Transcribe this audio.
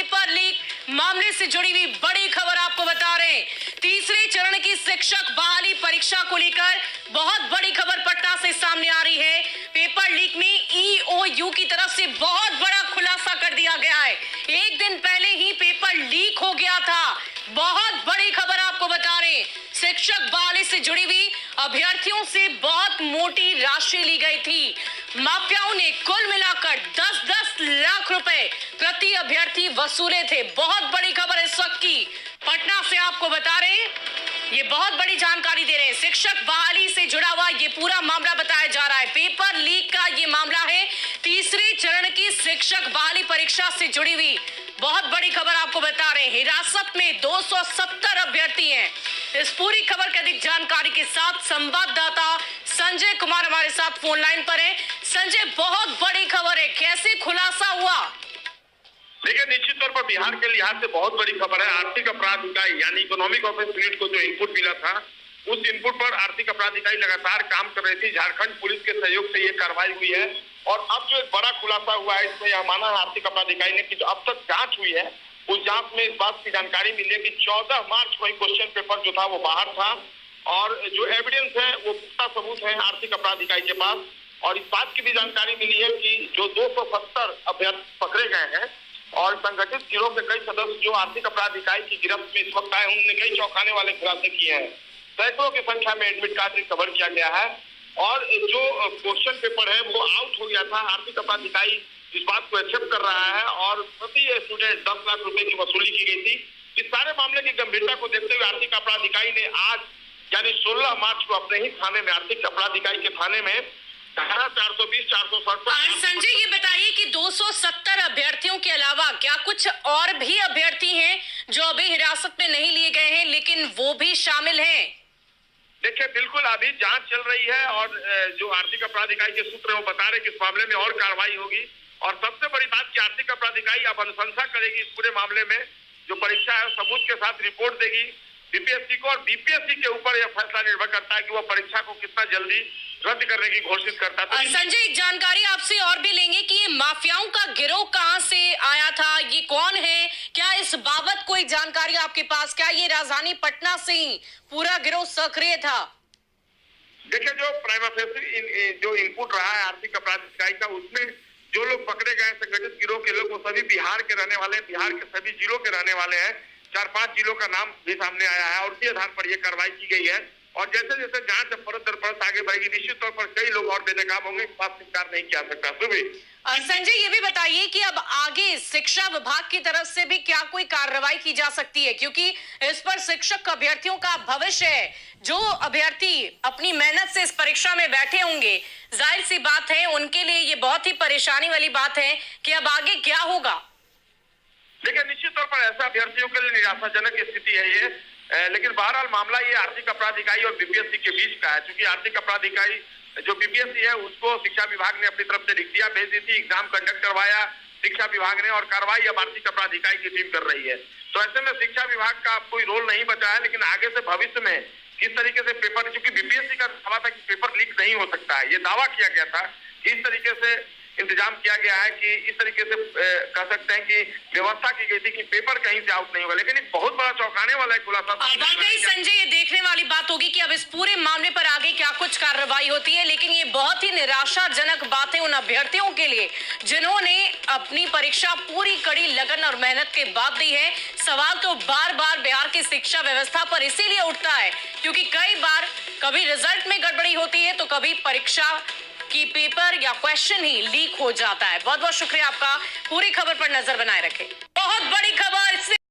Paper leak मामले से जुड़ी हुई बड़ी खबर आपको बता रहे हैं। तीसरे चरण की शिक्षक बहाली परीक्षा को लेकर बहुत बड़ी खबर पटना से सामने आ रही है। पेपर लीक में ईओयू की तरफ से बहुत बड़ा खुलासा कर दिया गया है। एक दिन पहले ही पेपर लीक हो गया था। बहुत बड़ी खबर आपको बता रहे हैं। शिक्षक बहाली से जुड़ी हुई अभ्यर्थियों से बहुत मोटी राशि ली गई थी। माफियाओं ने कुल मिलाकर 10-10 लाख रुपए प्रति अभ्यर्थी वसूले थे। बहुत बड़ी खबर इस वक्त की पटना से आपको बता रहे हैं। ये बहुत बड़ी जानकारी दे रहे हैं। शिक्षक बहाली से जुड़ा हुआ ये पूरा मामला बताया जा रहा है। पेपर लीक का ये मामला है। तीसरे चरण की शिक्षक बहाली परीक्षा से जुड़ी हुई बहुत बड़ी खबर आपको बता रहे हैं। हिरासत में 270 अभ्यर्थी हैं। इस पूरी खबर की अधिक जानकारी के साथ संवाददाता संजय कुमार हमारे साथ फोन लाइन पर है। संजय, बहुत बड़ी खबर है, कैसे खुलासा हुआ? देखिए, निश्चित तौर पर बिहार के लिहाज से बहुत बड़ी खबर है। आर्थिक अपराध इकाई यानी इकोनॉमिक ऑफेंस यूनिट को जो इनपुट मिला था, उस इनपुट पर आर्थिक अपराध इकाई लगातार काम कर रही थी। झारखंड पुलिस के सहयोग से ये कार्रवाई हुई है और अब जो एक बड़ा खुलासा हुआ है, इसमें यह माना है आर्थिक अपराध इकाई ने कि जो अब तक जांच हुई है, उस जांच में इस बात की जानकारी मिली है कि 14 मार्च को ही क्वेश्चन पेपर जो था वो बाहर था और जो एविडेंस है वो पुख्ता सबूत है आर्थिक अपराध इकाई के पास। और इस बात की भी जानकारी मिली है कि जो 270 अभ्यर्थी पकड़े गए हैं और संगठित गिरोह के कई सदस्य जो आर्थिक अपराध इकाई की गिरफ्त में इस वक्त आए, उन्होंने कई चौंकाने वाले खुलासे किए हैं। सैकड़ों की संख्या में एडमिट कार्ड रिकवर किया गया है और जो क्वेश्चन पेपर है वो आउट हो गया था। आर्थिक अपराध इकाई इस बात को एक्सेप्ट कर रहा है और प्रति स्टूडेंट 10 लाख रुपए की वसूली की गई थी। इस सारे मामले की गंभीरता को देखते हुए आर्थिक अपराध इकाई ने आज यानी 16 मार्च को अपने ही थाने में, आर्थिक अपराध इकाई के थाने में 420-467। संजय, ये बताइए कि 270 अभ्यर्थियों के अलावा क्या कुछ और भी अभ्यर्थी हैं जो अभी हिरासत में नहीं लिए गए हैं लेकिन वो भी शामिल हैं? देखिए, बिल्कुल अभी जांच चल रही है और जो आर्थिक अपराध इकाई के सूत्र हैं वो बता रहे कि इस मामले में और कार्रवाई होगी। और सबसे बड़ी बात कि आर्थिक अपराध इकाई अब अनुशंसा करेगी इस पूरे मामले में। जो परीक्षा है सबूत के साथ रिपोर्ट देगी बीपीएससी को और बीपीएससी के ऊपर यह फैसला निर्भर करता है कि वह परीक्षा को कितना जल्दी रद्द करने की घोषित करता है। संजय, एक जानकारी आपसे और भी लेंगे कि ये माफियाओं का गिरोह कहां से आया था, ये कौन है, क्या इस बाबत कोई जानकारी आपके पास? क्या ये राजधानी पटना से ही पूरा गिरोह सक्रिय था? देखिए, जो प्राइमा फेसी जो इनपुट रहा है आर्थिक अपराध इकाई का, उसमें जो लोग पकड़े गए संगठित गिरोह के लोग वो सभी बिहार के रहने वाले, बिहार के सभी जिलों के रहने वाले हैं। 4-5 जिलों का नाम भी सामने आया है और उसी आधार पर यह कार्रवाई की गई है। और जैसे जैसे जांच परत दर परत आगे बढ़ेगी, निश्चित तौर पर कई लोग और बेनकाब होंगे, इस बात से इनकार नहीं किया सकता। संजय, ये भी बताइए कि अब आगे शिक्षा विभाग की तरफ से भी क्या कोई कार्रवाई की जा सकती है, क्योंकि इस पर शिक्षक अभ्यर्थियों का भविष्य है। जो अभ्यर्थी अपनी मेहनत से इस परीक्षा में बैठे होंगे, जाहिर सी बात है उनके लिए ये बहुत ही परेशानी वाली बात है कि अब आगे क्या होगा। देखिए, निश्चित तौर पर ऐसा अभ्यर्थियों के लिए निराशाजनक स्थिति है ये, लेकिन बहरहाल मामला ये आर्थिक अपराध इकाई और बीपीएससी के बीच का है। क्योंकि आर्थिक अपराध इकाई जो बीपीएससी है उसको शिक्षा विभाग ने अपनी तरफ से रिक्तियां भेज दी थी, एग्जाम कंडक्ट करवाया शिक्षा विभाग ने और कार्रवाई अब आर्थिक अपराध इकाई की टीम कर रही है। तो ऐसे में शिक्षा विभाग का कोई रोल नहीं बचा है, लेकिन आगे से भविष्य में किस तरीके से पेपर, क्योंकि बीपीएससी का दावा था कि पेपर लीक नहीं हो सकता है, ये दावा किया गया था, इस तरीके से इंतजाम किया गया है कि इस तरीके से कह सकते हैं कि व्यवस्था की गई थी कि पेपर कहीं से आउट नहीं होगा। लेकिन एक बहुत बड़ा चौंकाने वाला खुलासा वाकई संजय, ये देखने वाली बात होगी कि अब इस पूरे मामले पर आगे क्या कुछ कार्रवाई होती है। लेकिन ये बहुत ही निराशाजनक बात है उन अभ्यर्थियों के लिए जिन्होंने अपनी परीक्षा पूरी कड़ी लगन और मेहनत के बाद दी है। सवाल तो बार बार बिहार की शिक्षा व्यवस्था पर इसीलिए उठता है क्योंकि कई बार कभी रिजल्ट में गड़बड़ी होती है तो कभी परीक्षा की पेपर या क्वेश्चन ही लीक हो जाता है। बहुत बहुत शुक्रिया आपका, पूरी खबर पर नजर बनाए रखें। बहुत बड़ी खबर।